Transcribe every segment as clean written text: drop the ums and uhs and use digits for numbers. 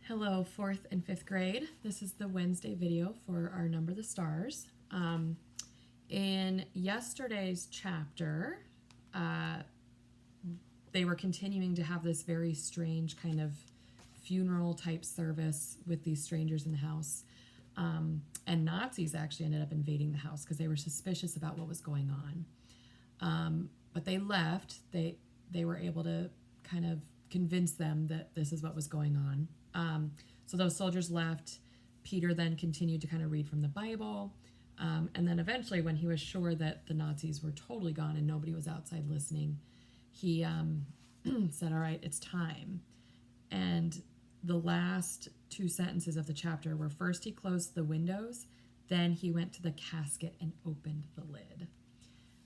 Hello, 4th and 5th grade. This is the Wednesday video for our Number the Stars. In yesterday's chapter, they were continuing to have this very strange kind of funeral type service with these strangers in the house. And Nazis actually ended up invading the house because they were suspicious about what was going on. But they left. They were able to kind of convince them that this is what was going on. So those soldiers left. Peter then continued to kind of read from the Bible. And then eventually, when he was sure that the Nazis were totally gone and nobody was outside listening, he said, all right, it's time. And the last two sentences of the chapter were, first he closed the windows, then he went to the casket and opened the lid.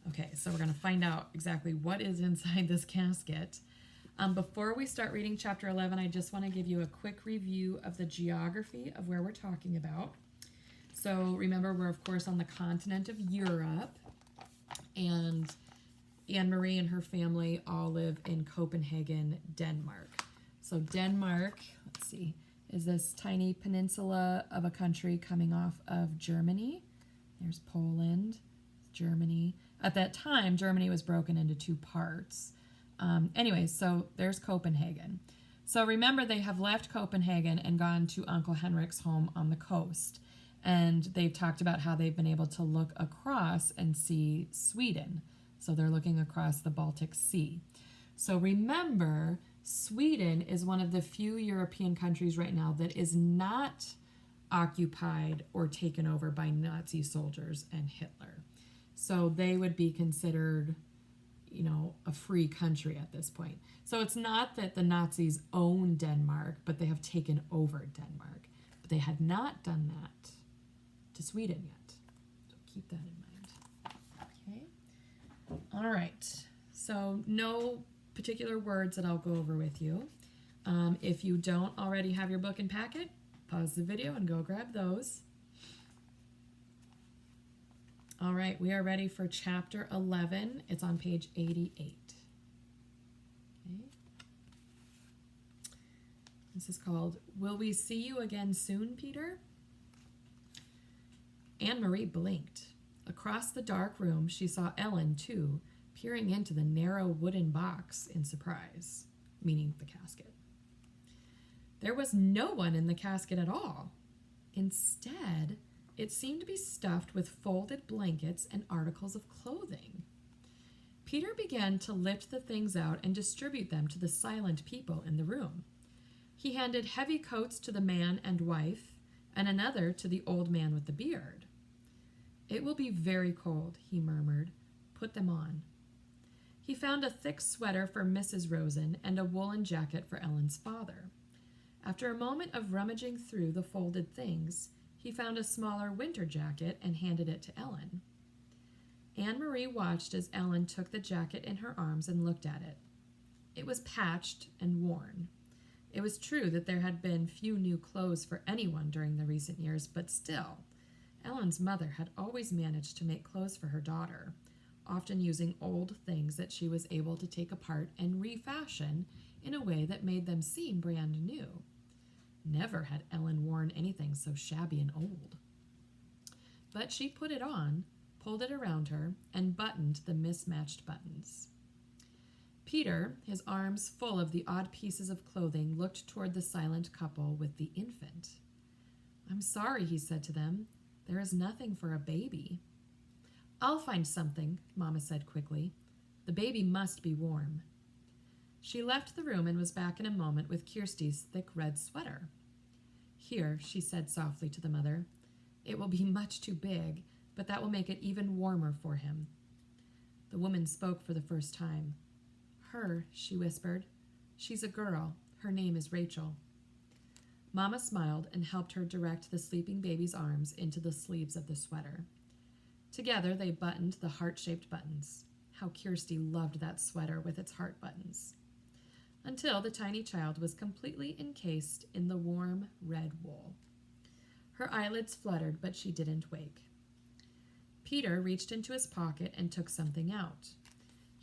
Okay, so we're going to find out exactly what is inside this casket. Before we start reading chapter 11, I just want to give you a quick review of the geography of where we're talking about. So remember, we're of course on the continent of Europe, and Anne-Marie and her family all live in Copenhagen, Denmark. So Denmark, let's see, is this tiny peninsula of a country coming off of Germany. There's Poland, Germany. At that time, Germany was broken into two parts. Anyway, so there's Copenhagen. So remember, they have left Copenhagen and gone to Uncle Henrik's home on the coast. And they've talked about how they've been able to look across and see Sweden. So they're looking across the Baltic Sea. So remember, Sweden is one of the few European countries right now that is not occupied or taken over by Nazi soldiers and Hitler. So they would be considered, you know, a free country at this point. So it's not that the Nazis own Denmark, but they have taken over Denmark. But they had not done that to Sweden yet. So keep that in mind. Okay. All right. So no particular words that I'll go over with you. If you don't already have your book and packet, pause the video and go grab those. All right, we are ready for chapter 11. It's on page 88. Okay. This is called, Will We See You Again Soon, Peter? Anne-Marie blinked. Across the dark room, she saw Ellen, too, peering into the narrow wooden box in surprise, meaning the casket. There was no one in the casket at all. Instead, it seemed to be stuffed with folded blankets and articles of clothing. Peter began to lift the things out and distribute them to the silent people in the room. He handed heavy coats to the man and wife, and another to the old man with the beard. It will be very cold, he murmured. Put them on. He found a thick sweater for Mrs. Rosen and a woolen jacket for Ellen's father. After a moment of rummaging through the folded things, he found a smaller winter jacket and handed it to Ellen. Anne-Marie watched as Ellen took the jacket in her arms and looked at it. It was patched and worn. It was true that there had been few new clothes for anyone during the recent years, but still, Ellen's mother had always managed to make clothes for her daughter, often using old things that she was able to take apart and refashion in a way that made them seem brand new. Never had Ellen worn anything so shabby and old. But she put it on, pulled it around her, and buttoned the mismatched buttons. Peter, his arms full of the odd pieces of clothing, looked toward the silent couple with the infant. I'm sorry, he said to them. There is nothing for a baby. I'll find something, Mama said quickly. The baby must be warm. She left the room and was back in a moment with Kirsty's thick red sweater. Here, she said softly to the mother. It will be much too big, but that will make it even warmer for him. The woman spoke for the first time. Her, she whispered. She's a girl. Her name is Rachel. Mama smiled and helped her direct the sleeping baby's arms into the sleeves of the sweater. Together, they buttoned the heart-shaped buttons. How Kirsty loved that sweater with its heart buttons. Until the tiny child was completely encased in the warm red wool. Her eyelids fluttered, but she didn't wake. Peter reached into his pocket and took something out.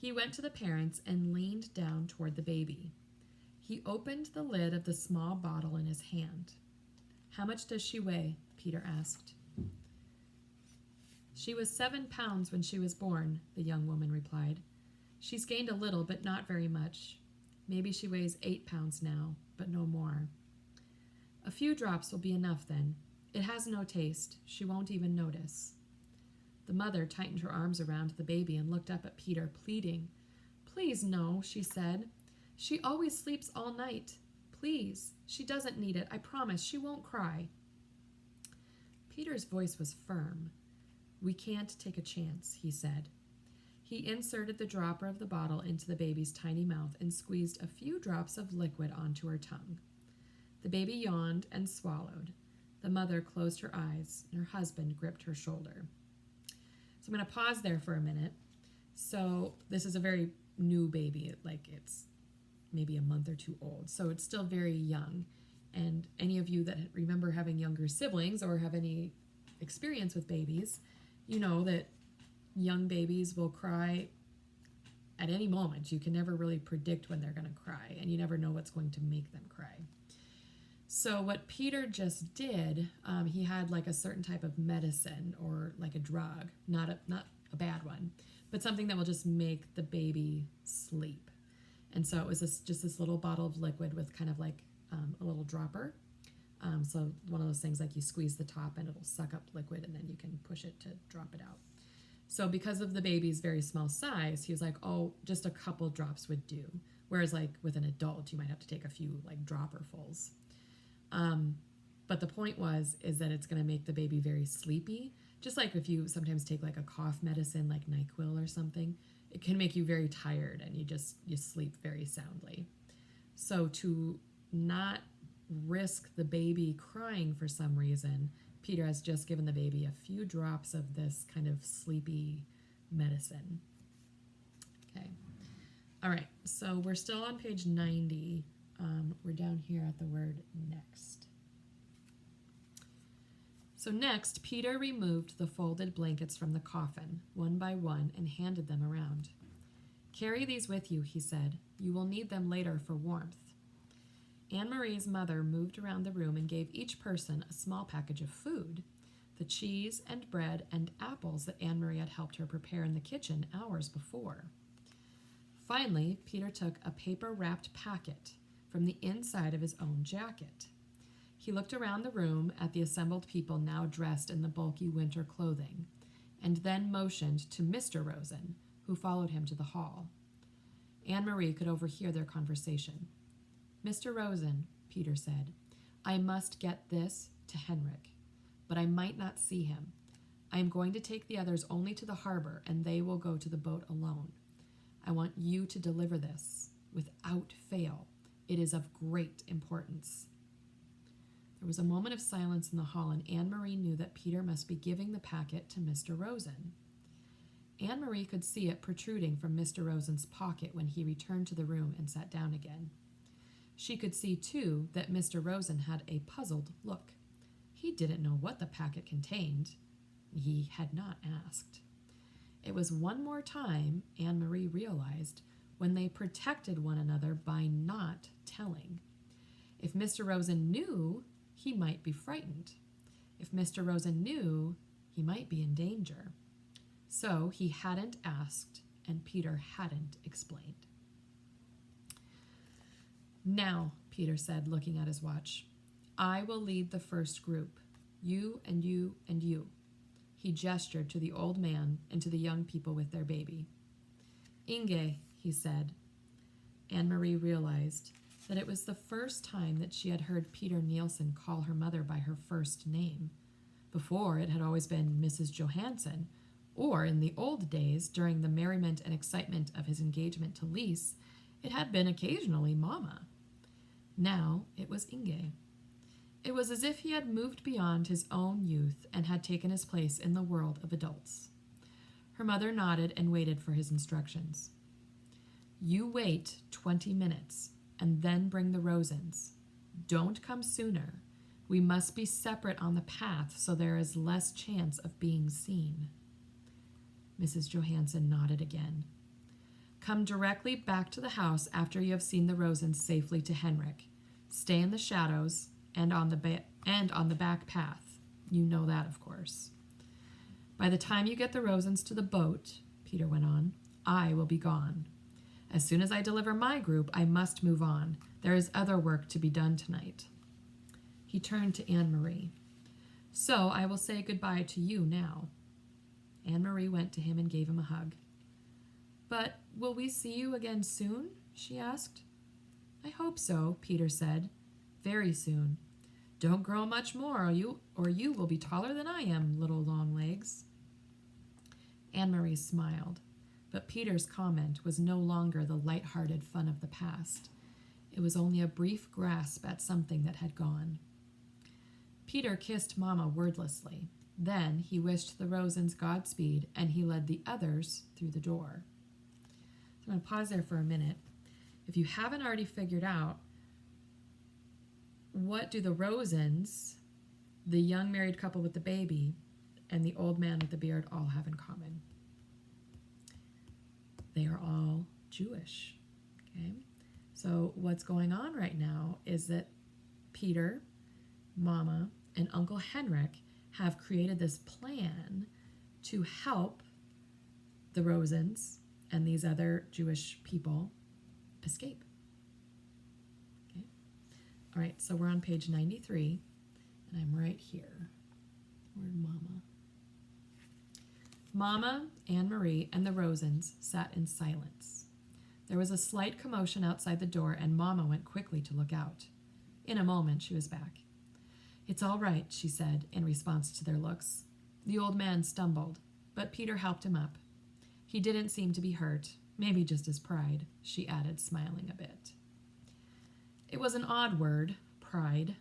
He went to the parents and leaned down toward the baby. He opened the lid of the small bottle in his hand. "How much does she weigh?" Peter asked. "She was 7 pounds when she was born," the young woman replied. "She's gained a little, but not very much. Maybe she weighs 8 pounds now, but no more." "A few drops will be enough then. It has no taste. She won't even notice." The mother tightened her arms around the baby and looked up at Peter, pleading. "Please, no," she said. "She always sleeps all night. Please, she doesn't need it. I promise she won't cry." Peter's voice was firm. "We can't take a chance," he said. He inserted the dropper of the bottle into the baby's tiny mouth and squeezed a few drops of liquid onto her tongue. The baby yawned and swallowed. The mother closed her eyes, and her husband gripped her shoulder. So I'm going to pause there for a minute. So this is a very new baby, like it's maybe a month or two old. So it's still very young. And any of you that remember having younger siblings or have any experience with babies, you know that young babies will cry at any moment. You can never really predict when they're going to cry, and you never know what's going to make them cry. So what Peter just did, he had like a certain type of medicine or like a drug, not a bad one, but something that will just make the baby sleep. And so it was just this little bottle of liquid with kind of like a little dropper. So one of those things like you squeeze the top and it'll suck up liquid and then you can push it to drop it out. So because of the baby's very small size, he was like, oh, just a couple drops would do. Whereas like with an adult, you might have to take a few like dropperfuls. But the point is that it's going to make the baby very sleepy. Just like if you sometimes take like a cough medicine like NyQuil or something, it can make you very tired and you sleep very soundly. So to not risk the baby crying for some reason, Peter has just given the baby a few drops of this kind of sleepy medicine. Okay. All right. So we're still on page 90. We're down here at the word next. So next, Peter removed the folded blankets from the coffin, one by one, and handed them around. "Carry these with you," he said. "You will need them later for warmth." Anne-Marie's mother moved around the room and gave each person a small package of food, the cheese and bread and apples that Anne-Marie had helped her prepare in the kitchen hours before. Finally, Peter took a paper-wrapped packet from the inside of his own jacket. He looked around the room at the assembled people now dressed in the bulky winter clothing, and then motioned to Mr. Rosen, who followed him to the hall. Anne-Marie could overhear their conversation. "Mr. Rosen," Peter said, "I must get this to Henrik, but I might not see him. I am going to take the others only to the harbor, and they will go to the boat alone. I want you to deliver this without fail. It is of great importance." There was a moment of silence in the hall, and Anne-Marie knew that Peter must be giving the packet to Mr. Rosen. Anne-Marie could see it protruding from Mr. Rosen's pocket when he returned to the room and sat down again. She could see, too, that Mr. Rosen had a puzzled look. He didn't know what the packet contained. He had not asked. It was one more time, Anne-Marie realized, when they protected one another by not telling. If Mr. Rosen knew, he might be frightened. If Mr. Rosen knew, he might be in danger. So he hadn't asked, and Peter hadn't explained. "Now," Peter said, looking at his watch, "I will lead the first group. You and you and you." He gestured to the old man and to the young people with their baby. "Inge," he said. Anne-Marie realized that it was the first time that she had heard Peter Nielsen call her mother by her first name. Before, it had always been Mrs. Johansson, or in the old days, during the merriment and excitement of his engagement to Lise, it had been occasionally Mama. Now it was Inge. It was as if he had moved beyond his own youth and had taken his place in the world of adults. Her mother nodded and waited for his instructions. "You wait 20 minutes, and then bring the Rosens. Don't come sooner. We must be separate on the path so there is less chance of being seen." Mrs. Johansson nodded again. Come directly back to the house after you have seen the Rosens safely to Henrik. Stay in the shadows and on the back path. You know that, of course. By the time you get the Rosens to the boat, Peter went on, I will be gone. As soon as I deliver my group, I must move on. There is other work to be done tonight. He turned to Anne-Marie. So I will say goodbye to you now. Anne-Marie went to him and gave him a hug. But will we see you again soon? She asked. I hope so, Peter said. Very soon. Don't grow much more, or you will be taller than I am, little long legs. Anne-Marie smiled, but Peter's comment was no longer the light-hearted fun of the past. It was only a brief grasp at something that had gone. Peter kissed Mama wordlessly. Then he wished the Rosens Godspeed, and he led the others through the door. So I'm going to pause there for a minute. If you haven't already figured out, what do the Rosens, the young married couple with the baby, and the old man with the beard all have in common? They are all Jewish. Okay? So what's going on right now is that Peter, Mama, and Uncle Henrik have created this plan to help the Rosens and these other Jewish people escape. Okay? All right, so we're on page 93, and I'm right here. Where'd Mama? Mama, Anne-Marie, and the Rosens sat in silence. There was a slight commotion outside the door, and Mama went quickly to look out. In a moment, she was back. It's all right, she said, in response to their looks. The old man stumbled, but Peter helped him up. He didn't seem to be hurt, maybe just his pride, she added, smiling a bit. It was an odd word, pride.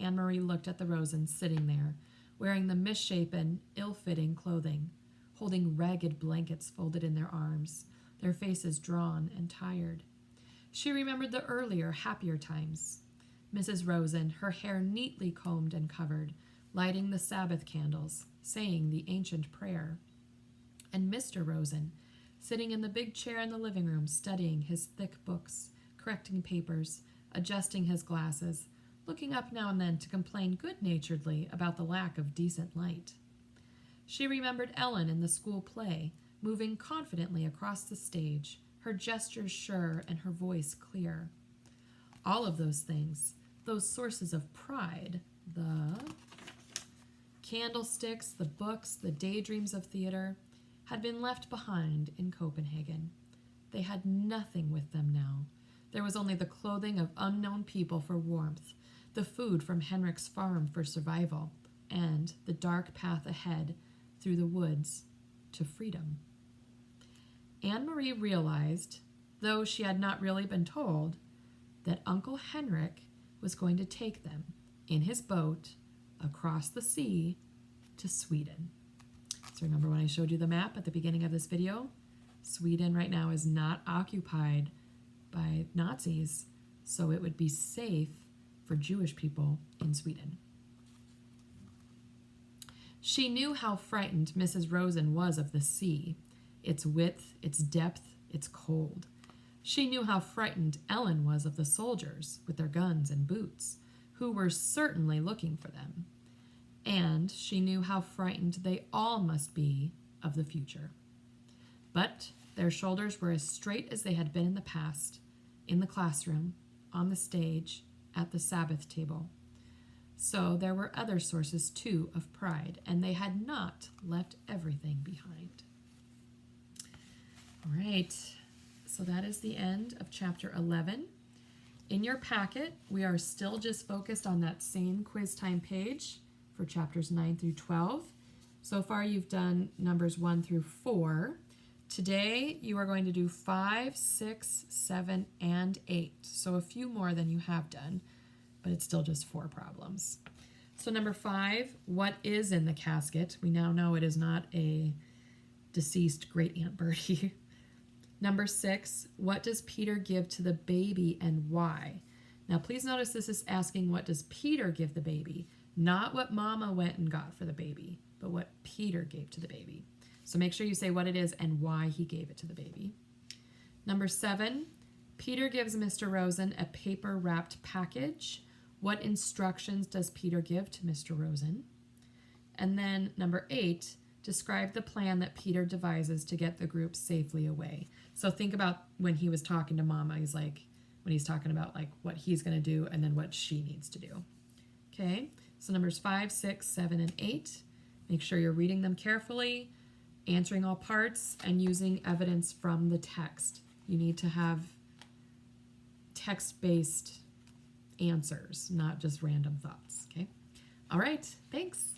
Anne-Marie looked at the Rosens sitting there, wearing the misshapen, ill-fitting clothing, holding ragged blankets folded in their arms, their faces drawn and tired. She remembered the earlier, happier times. Mrs. Rosen, her hair neatly combed and covered, lighting the Sabbath candles, saying the ancient prayer. And Mr. Rosen, sitting in the big chair in the living room, studying his thick books, correcting papers, adjusting his glasses, looking up now and then to complain good-naturedly about the lack of decent light. She remembered Ellen in the school play, moving confidently across the stage, her gestures sure and her voice clear. All of those things, those sources of pride, the candlesticks, the books, the daydreams of theater, had been left behind in Copenhagen. They had nothing with them now. There was only the clothing of unknown people for warmth, the food from Henrik's farm for survival, and the dark path ahead through the woods to freedom. Anne-Marie realized, though she had not really been told, that Uncle Henrik was going to take them in his boat across the sea to Sweden. So remember when I showed you the map at the beginning of this video? Sweden right now is not occupied by Nazis, so it would be safe for Jewish people in Sweden. She knew how frightened Mrs. Rosen was of the sea, its width, its depth, its cold. She knew how frightened Ellen was of the soldiers with their guns and boots, who were certainly looking for them. And she knew how frightened they all must be of the future. But their shoulders were as straight as they had been in the past, in the classroom, on the stage, at the Sabbath table. So there were other sources, too, of pride, and they had not left everything behind. All right, so that is the end of chapter 11. In your packet, we are still just focused on that same quiz time page for chapters 9 through 12. So far, you've done numbers 1 through 4. Today, you are going to do 5, 6, 7, and 8. So a few more than you have done, but it's still just 4 problems. So number 5, what is in the casket? We now know it is not a deceased great Aunt Bertie. Number 6, what does Peter give to the baby and why? Now please notice this is asking what does Peter give the baby, not what Mama went and got for the baby, but what Peter gave to the baby. So make sure you say what it is and why he gave it to the baby. Number 7, Peter gives Mr. Rosen a paper-wrapped package. What instructions does Peter give to Mr. Rosen? And then number 8, describe the plan that Peter devises to get the group safely away. So think about when he was talking to Mama, when he's talking about like what he's going to do and then what she needs to do. Okay, so numbers 5, 6, 7, and 8. Make sure you're reading them carefully, answering all parts, and using evidence from the text. You need to have text-based answers, not just random thoughts. Okay, all right, thanks.